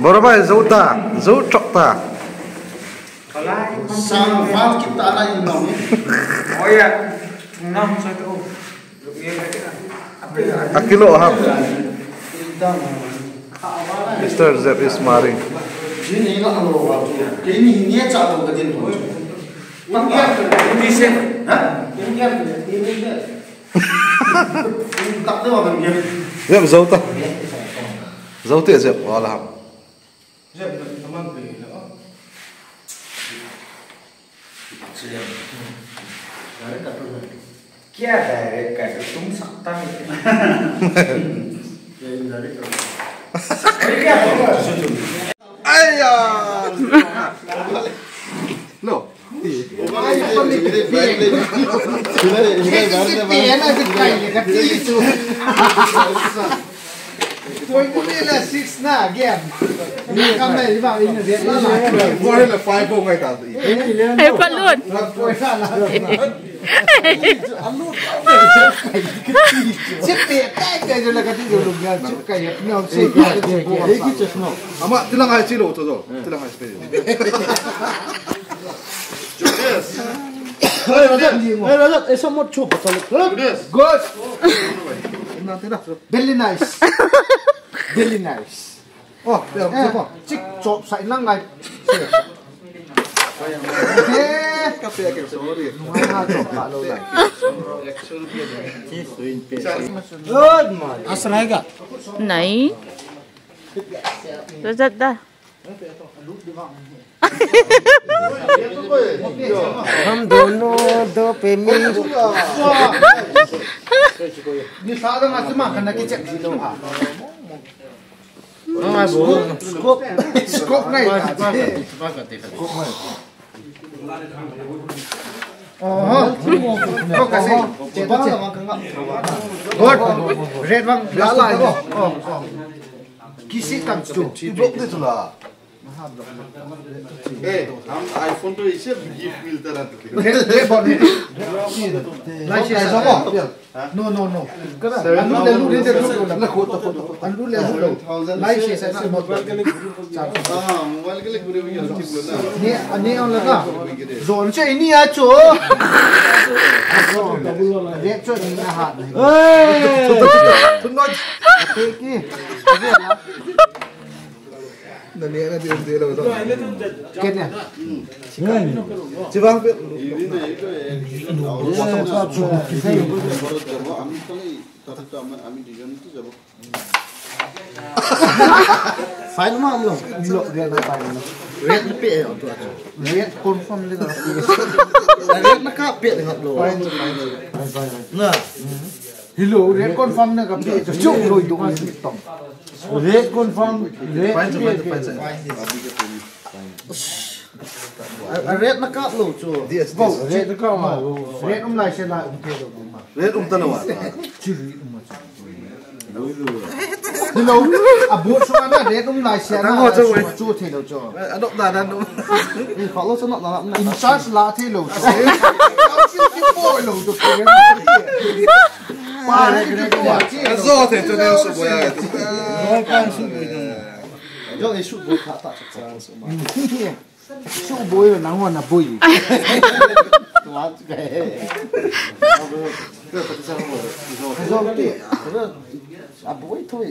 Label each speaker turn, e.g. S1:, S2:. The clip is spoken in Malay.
S1: Borobai zauta, zau chokta.
S2: Sang van kita ala inong.
S3: Oh ya, enam satu.
S1: Akilo ham. Mr. Zep is smiling.
S2: Ini nak lo waktu. Ini ni cakap ke jenis tu.
S3: Ini sen.
S2: Ini tak tahu apa dia.
S1: Zep zauta. Zauta Zep wala ham.
S3: Zep teman beli. क्या डायरेक्ट कर तुम सकता नहीं
S1: Ayya. No.
S4: Tôi cũng biết là six na game. Đi cam này đi vào in ở Việt Nam là
S1: Voi là phai bông ngay cả.
S5: Em phát luôn.
S4: tôi ra là chết tiệt cái rồi là cái điều đúng nha chụp cái nhau xí cái cái nó
S1: Ama tilang hai chilo to do. Tilang hai space.
S4: Hey, Rajat, eso một chụp good. Very nice. Very nice.
S1: Oh, được không?
S4: Chích chụp sải năng này.
S1: Cà phê kiểu số đi.
S4: Good man. Asraiga.
S5: Này. Rất rất đó.
S4: हम दोनों दो प्रेमी ni sa da ma ma kana ki chek lo ha ma bo scope ngai oh ka se che ba ma kanga good red bang la la kisi kam chu
S1: Blok ni tu lah.
S2: हम आईफोन तो इसे गिफ्ट मिलता रहता है.
S4: red ball lai che sa ko no alu le lai che sa mo
S2: हाँ मोबाइल के लिए पूरे भी अच्छी बोलना.
S4: ni ani on la ka zon che ni a chu red chu ni na ha
S1: Tu nói
S4: ke ki
S1: nani ana dia dia lo to.
S4: ke ne
S1: Chỉ vang biết.
S2: ini nih itu আমি তো আমি ডিজাইন তো যাব.
S4: Fine ma amlo lo dia na pa no red pe to red confirm le na red na ka pe na lo na hello red confirm na ka pe to chu lo do ma si tom red confirm red red na ka lo chu go red na ka ma red lai se la pe lo ma
S1: Red tanawa.
S4: chi ma hello abu chu na red lai se na chu the lo chu
S1: Adok dah dan.
S4: kalau saya nak in charge lah thế lo cái boy lo tu pa
S1: Zo te tu ne so boya.
S4: do cái shoot boy khá ta shoot boy là nang wan na boy tu at cái do cái boy thôi đi